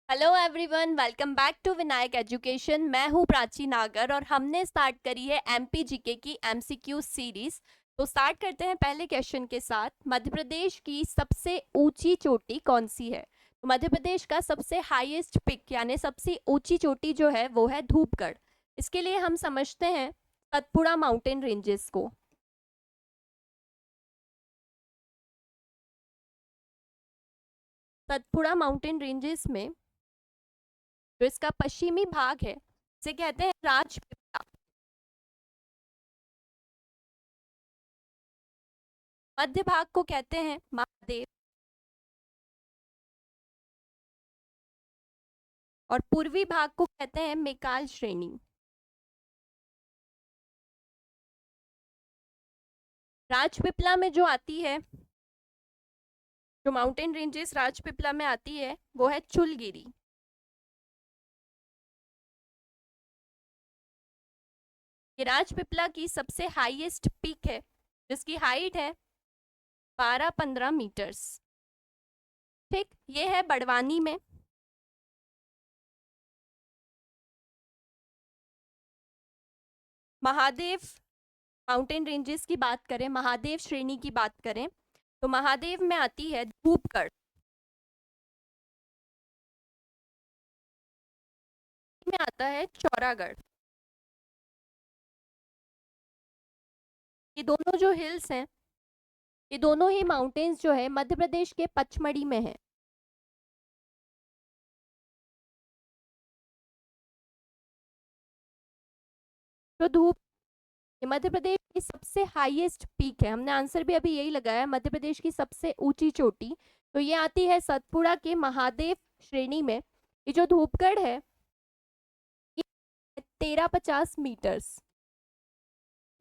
Hello everyone, welcome back to Vinayak education. मैं हूं प्राची नागर और हमने स्टार्ट करी है एमपीजीके की एमसीक्यू सीरीज। तो स्टार्ट करते हैं पहले क्वेश्चन के साथ। मध्य प्रदेश की सबसे ऊंची चोटी कौन सी है? तो मध्य प्रदेश का सबसे हाईएस्ट पिक यानी सबसे ऊंची चोटी जो है वो है धूपगढ़। इसके लिए हम समझते हैं सतपुड़ा माउंटेन रेंजेस को। सतपुड़ा माउंटेन रेंजेस में जो इसका पश्चिमी भाग है इसे कहते हैं राजपीपला। मध्य भाग को कहते हैं महादेव और पूर्वी भाग को कहते हैं मेकाल श्रेणी। राजपीपला में जो आती है, जो माउंटेन रेंजेस राजपीपला में आती है वो है चुलगिरी। ये राजपीपला की सबसे हाईएस्ट पीक है जिसकी हाइट है 12-15 मीटर्स। ठीक, ये है बड़वानी में। महादेव माउंटेन रेंजेस की बात करें, महादेव श्रेणी की बात करें तो महादेव में आती है धूपगढ़, में आता है चौरागढ़। ये दोनों जो हिल्स हैं, ये दोनों ही माउंटेन्स जो है मध्य प्रदेश के पचमढ़ी में है। तो धूप, ये मध्य प्रदेश की सबसे हाईएस्ट पीक है। हमने आंसर भी अभी यही लगाया, मध्य प्रदेश की सबसे ऊंची चोटी। तो ये आती है सतपुड़ा के महादेव श्रेणी में। ये जो धूपगढ़ है ये 1350 मीटर्स।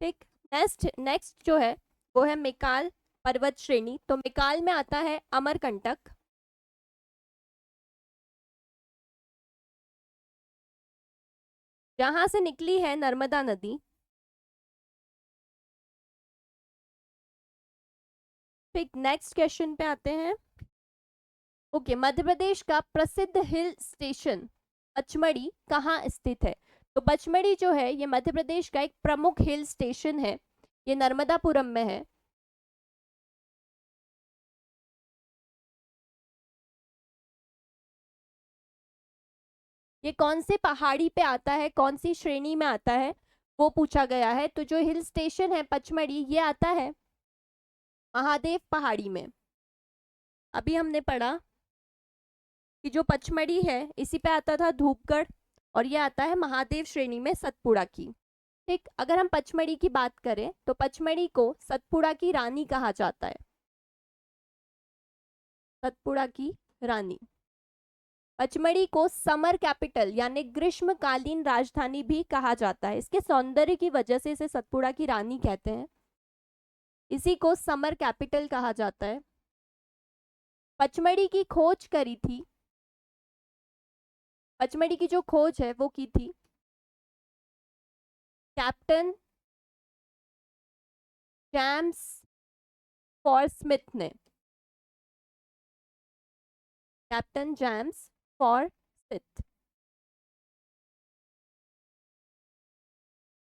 ठीक, नेक्स्ट नेक्स्ट जो है वो है मेकाल पर्वत श्रेणी। तो मेकाल में आता है अमरकंटक, जहां से निकली है नर्मदा नदी। ठीक, नेक्स्ट क्वेश्चन पे आते हैं। ओके, मध्य प्रदेश का प्रसिद्ध हिल स्टेशन पचमढ़ी कहाँ स्थित है? तो पचमढ़ी जो है ये मध्य प्रदेश का एक प्रमुख हिल स्टेशन है। ये नर्मदापुरम में है। ये कौन से पहाड़ी पे आता है, कौन सी श्रेणी में आता है, वो पूछा गया है। तो जो हिल स्टेशन है पचमढ़ी ये आता है महादेव पहाड़ी में। अभी हमने पढ़ा कि जो पचमढ़ी है इसी पे आता था धूपगढ़ और ये आता है महादेव श्रेणी में सतपुड़ा की। ठीक, अगर हम पचमढ़ी की बात करें तो पचमढ़ी को सतपुड़ा की रानी कहा जाता है। सतपुड़ा की रानी। पचमढ़ी को समर कैपिटल यानी ग्रीष्मकालीन राजधानी भी कहा जाता है। इसके सौंदर्य की वजह से इसे सतपुड़ा की रानी कहते हैं। इसी को समर कैपिटल कहा जाता है। पचमढ़ी की खोज करी थी, पचमढ़ी की जो खोज है वो की थी कैप्टन जेम्स फॉर स्मिथ ने। Captain James for Smith.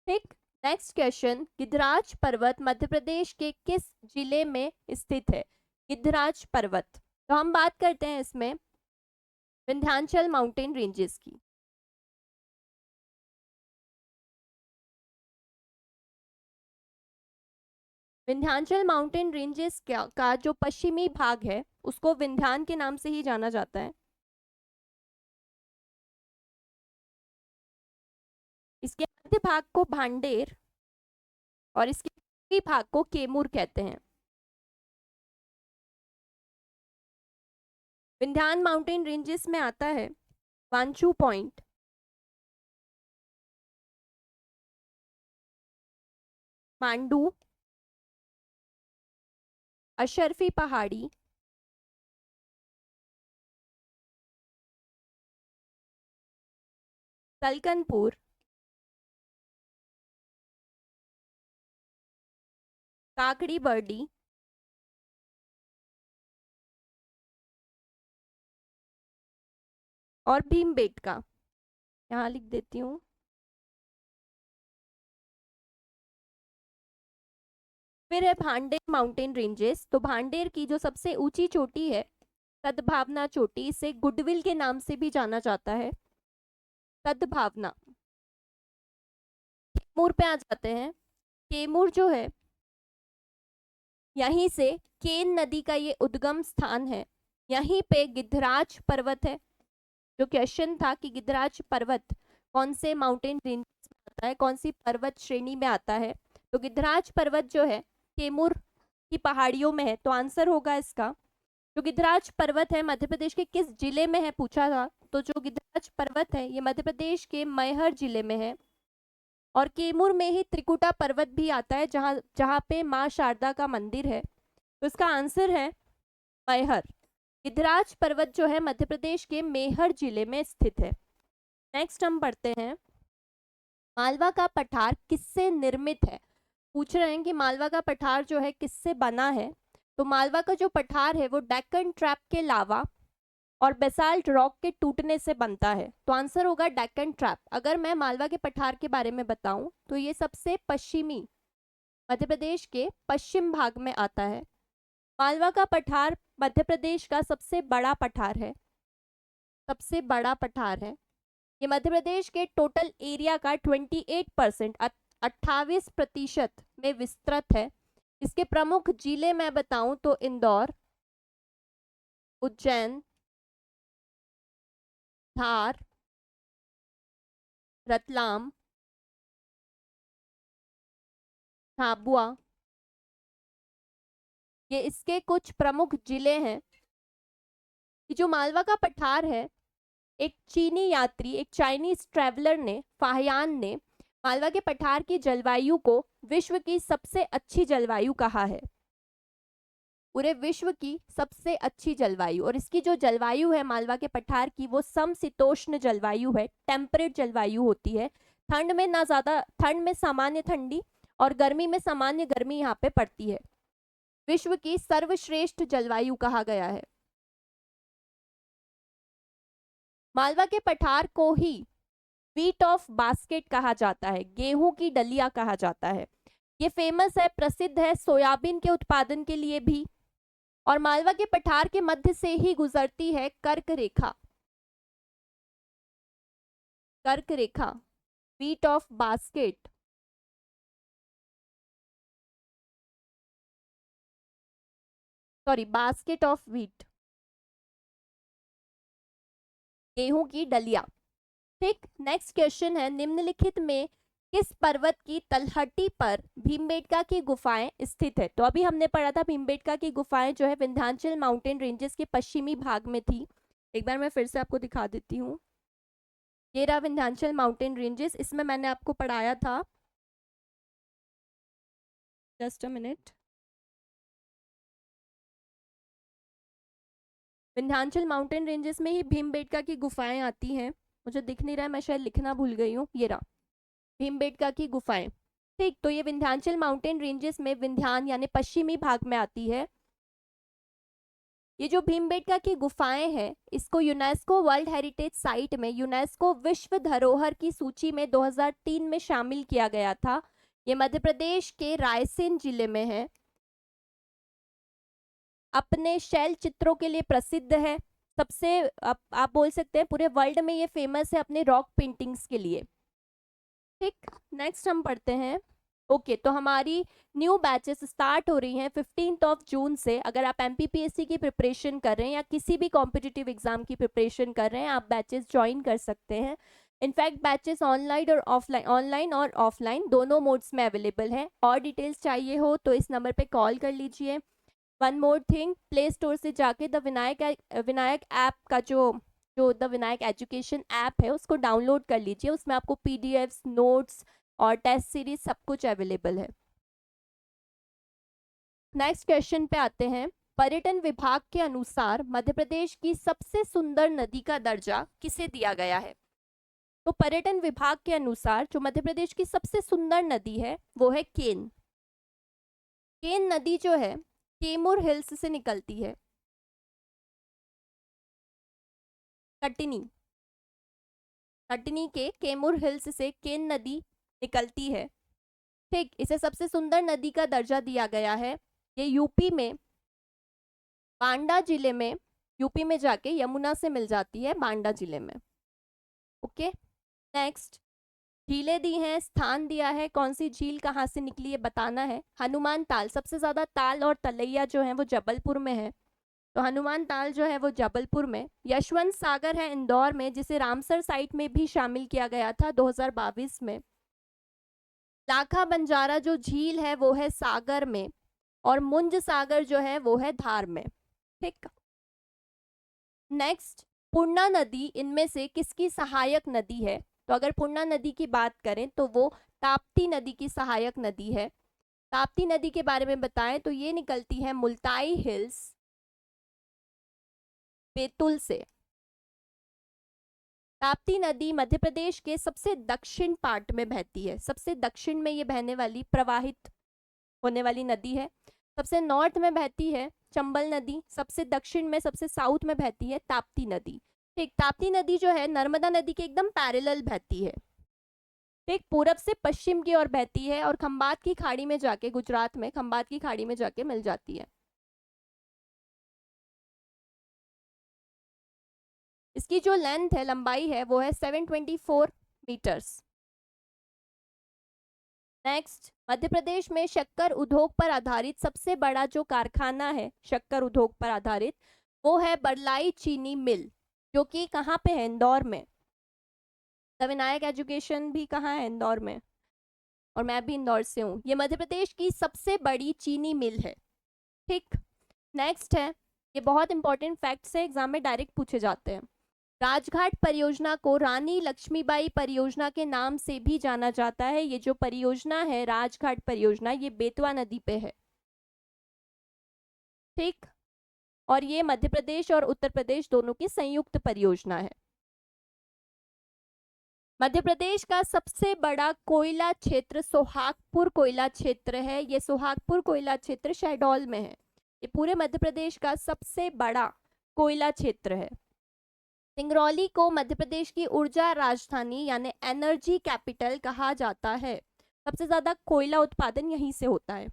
ठीक, नेक्स्ट क्वेश्चन। गिद्धराज पर्वत मध्य प्रदेश के किस जिले में स्थित है? गिद्धराज पर्वत, तो हम बात करते हैं इसमें विंध्याचल माउंटेन रेंजेस की। विंध्याचल माउंटेन रेंजेस का जो पश्चिमी भाग है उसको विंध्यान के नाम से ही जाना जाता है। इसके मध्य भाग को भांडेर और इसके पूर्वी भाग को केमूर कहते हैं। विंध्यान माउंटेन रेंजेस में आता है वांचू पॉइंट, मांडू, अशरफी पहाड़ी, तलकनपुर, काकड़ी बर्डी और भीमबेटका, यहाँ लिख देती हूँ। फिर है भांडेर माउंटेन रेंजेस। तो भांडेर की जो सबसे ऊंची चोटी है सद्भावना चोटी, इसे गुडविल के नाम से भी जाना जाता है, सद्भावना। कैमूर पे आ जाते हैं। कैमूर जो है, यहीं से केन नदी का ये उद्गम स्थान है। यहीं पे गिद्धराज पर्वत है। जो क्वेश्चन था कि गिद्धराज पर्वत कौन से माउंटेन रेंज में आता है, कौन सी पर्वत श्रेणी में आता है, तो गिद्धराज पर्वत जो है कैमूर की पहाड़ियों में है। तो आंसर होगा इसका, जो गिद्धराज पर्वत है मध्य प्रदेश के किस जिले में है पूछा था, तो जो गिद्धराज पर्वत है ये मध्य प्रदेश के मैहर जिले में है। और कैमूर में ही त्रिकुटा पर्वत भी आता है, जहाँ जहाँ पे माँ शारदा का मंदिर है। तो इसका आंसर है मैहर। गिद्धराज पर्वत जो है मध्य प्रदेश के मैहर जिले में स्थित है। नेक्स्ट हम पढ़ते हैं, मालवा का पठार किससे निर्मित है। पूछ रहे हैं कि मालवा का पठार जो है किससे बना है। तो मालवा का जो पठार है वो डेक्कन ट्रैप के लावा और बेसाल्ट रॉक के टूटने से बनता है। तो आंसर होगा डेक्कन ट्रैप। अगर मैं मालवा के पठार के बारे में बताऊं तो ये सबसे पश्चिमी मध्य प्रदेश के पश्चिम भाग में आता है। मालवा का पठार मध्य प्रदेश का सबसे बड़ा पठार है, सबसे बड़ा पठार है। ये मध्य प्रदेश के टोटल एरिया का 28%, 28% में विस्तृत है। इसके प्रमुख जिले मैं बताऊं तो इंदौर, उज्जैन, धार, रतलाम, झाबुआ, ये इसके कुछ प्रमुख जिले हैं। ये जो मालवा का पठार है, एक चीनी यात्री, एक चाइनीज ट्रैवलर ने, फाहियान ने मालवा के पठार की जलवायु को विश्व की सबसे अच्छी जलवायु कहा है। पूरे विश्व की सबसे अच्छी जलवायु। और इसकी जो जलवायु है मालवा के पठार की, वो समशीतोष्ण जलवायु है, टेम्परेट जलवायु होती है। ठंड में ना ज्यादा, ठंड में सामान्य ठंडी और गर्मी में सामान्य गर्मी यहाँ पे पड़ती है। विश्व की सर्वश्रेष्ठ जलवायु कहा गया है। मालवा के पठार को ही व्हीट ऑफ बास्केट कहा जाता है, गेहूं की डलिया कहा जाता है। ये फेमस है, प्रसिद्ध है सोयाबीन के उत्पादन के लिए भी। और मालवा के पठार के मध्य से ही गुजरती है कर्क रेखा, कर्क रेखा, wheat of basket. Sorry, basket of wheat, गेहूं की डलिया। ठीक, नेक्स्ट क्वेश्चन है, निम्नलिखित में किस पर्वत की तलहटी पर भीमबेटका की गुफाएं स्थित है। तो अभी हमने पढ़ा था भीमबेटका की गुफाएं जो है विंध्याचल माउंटेन रेंजेस के पश्चिमी भाग में थी। एक बार मैं फिर से आपको दिखा देती हूँ। ये रहा विंध्याचल माउंटेन रेंजेस, इसमें मैंने आपको पढ़ाया था, just a minute. Vindhyachal mountain ranges में ही भीमबेटका की गुफाएं आती हैं। मुझे दिख नहीं रहा है, मैं शायद लिखना भूल गई हूँ। ये रहा भीमबेटका की गुफाएं। ठीक, तो ये विंध्याचल माउंटेन रेंजेस में विंध्यान यानी पश्चिमी भाग में आती है। ये जो भीमबेटका की गुफाएं हैं, इसको यूनेस्को वर्ल्ड हेरिटेज साइट में, यूनेस्को विश्व धरोहर की सूची में 2003 में शामिल किया गया था। ये मध्य प्रदेश के रायसेन जिले में है। अपने शैल चित्रों के लिए प्रसिद्ध है। सबसे आप बोल सकते हैं पूरे वर्ल्ड में ये फेमस है अपने रॉक पेंटिंग्स के लिए। ठीक, नेक्स्ट हम पढ़ते हैं। ओके, तो हमारी न्यू बैचेस स्टार्ट हो रही हैं 15 जून से। अगर आप एमपीपीएससी की प्रिपरेशन कर रहे हैं या किसी भी कॉम्पिटिटिव एग्जाम की प्रिपरेशन कर रहे हैं, आप बैचेस ज्वाइन कर सकते हैं। इनफैक्ट बैचेस ऑनलाइन और ऑफलाइन, ऑनलाइन और ऑफलाइन दोनों मोड्स में अवेलेबल है। और डिटेल्स चाहिए हो तो इस नंबर पे कॉल कर लीजिए। One more thing, play store से जाके द विनायक ऐप का जो जो द विनायक एजुकेशन ऐप है उसको डाउनलोड कर लीजिए। उसमें आपको पीडीएफ्स, नोट्स और टेस्ट सीरीज सब कुछ अवेलेबल है। नेक्स्ट क्वेश्चन पे आते हैं। पर्यटन विभाग के अनुसार मध्य प्रदेश की सबसे सुंदर नदी का दर्जा किसे दिया गया है। तो पर्यटन विभाग के अनुसार जो मध्य प्रदेश की सबसे सुंदर नदी है वो है केन। केन नदी जो है कैमूर हिल्स से निकलती है। कटनी, कटनी के कैमूर हिल्स से केन नदी निकलती है। ठीक, इसे सबसे सुंदर नदी का दर्जा दिया गया है। ये यूपी में बांडा जिले में, यूपी में जाके यमुना से मिल जाती है बांडा जिले में। ओके, नेक्स्ट झीलें दी हैं, स्थान दिया है, कौन सी झील कहाँ से निकली है बताना है। हनुमान ताल, सबसे ज्यादा ताल और तलैया जो है वो जबलपुर में है, तो हनुमान ताल जो है वो जबलपुर में। यशवंत सागर है इंदौर में, जिसे रामसर साइट में भी शामिल किया गया था 2022 में। लाखा बंजारा जो झील है वो है सागर में, और मुंज सागर जो है वो है धार में। ठीक, नेक्स्ट पूर्णा नदी इनमें से किसकी सहायक नदी है। तो अगर पूर्णा नदी की बात करें तो वो ताप्ती नदी की सहायक नदी है। ताप्ती नदी के बारे में बताएं तो ये निकलती है मुल्ताई हिल्स बैतूल से। ताप्ती नदी मध्य प्रदेश के सबसे दक्षिण पार्ट में बहती है, सबसे दक्षिण में ये बहने वाली प्रवाहित होने वाली नदी है। सबसे नॉर्थ में बहती है चंबल नदी, सबसे दक्षिण में सबसे साउथ में बहती है ताप्ती नदी। ठीक, ताप्ती नदी जो है नर्मदा नदी के एकदम पैरेलल बहती है। ठीक, पूरब से पश्चिम की ओर बहती है और खंबात की खाड़ी में जाके, गुजरात में खंबात की खाड़ी में जाके मिल जाती है। इसकी जो लेंथ है, लंबाई है, वो है 724 मीटर्स। नेक्स्ट, मध्य प्रदेश में शक्कर उद्योग पर आधारित सबसे बड़ा जो कारखाना है शक्कर उद्योग पर आधारित, वो है बरलाई चीनी मिल, जो कि कहाँ पे है, इंदौर में। विनायक एजुकेशन भी कहाँ है, इंदौर में, और मैं भी इंदौर से हूँ। ये मध्य प्रदेश की सबसे बड़ी चीनी मिल है। ठीक, नेक्स्ट है, ये बहुत इंपॉर्टेंट फैक्ट्स है, एग्जाम में डायरेक्ट पूछे जाते हैं। राजघाट परियोजना को रानी लक्ष्मीबाई परियोजना के नाम से भी जाना जाता है। ये जो परियोजना है राजघाट परियोजना, ये बेतवा नदी पे है। ठीक, और ये मध्य प्रदेश और उत्तर प्रदेश दोनों की संयुक्त परियोजना है। मध्य प्रदेश का सबसे बड़ा कोयला क्षेत्र सोहागपुर कोयला क्षेत्र है। ये सोहागपुर कोयला क्षेत्र शहडोल में है। ये पूरे मध्य प्रदेश का सबसे बड़ा कोयला क्षेत्र है। सिंगरौली को मध्य प्रदेश की ऊर्जा राजधानी यानी एनर्जी कैपिटल कहा जाता है। सबसे ज्यादा कोयला उत्पादन यहीं से होता है।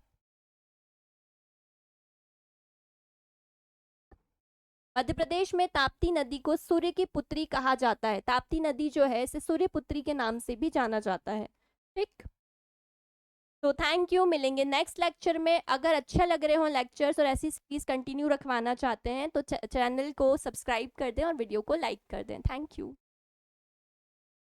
मध्य प्रदेश में ताप्ती नदी को सूर्य की पुत्री कहा जाता है। ताप्ती नदी जो है इसे सूर्य पुत्री के नाम से भी जाना जाता है। ठीक, तो थैंक यू, मिलेंगे नेक्स्ट लेक्चर में। अगर अच्छे लग रहे हो लेक्चर्स और ऐसी सीरीज कंटिन्यू रखवाना चाहते हैं तो चैनल को सब्सक्राइब कर दें और वीडियो को लाइक कर दें। Thank you.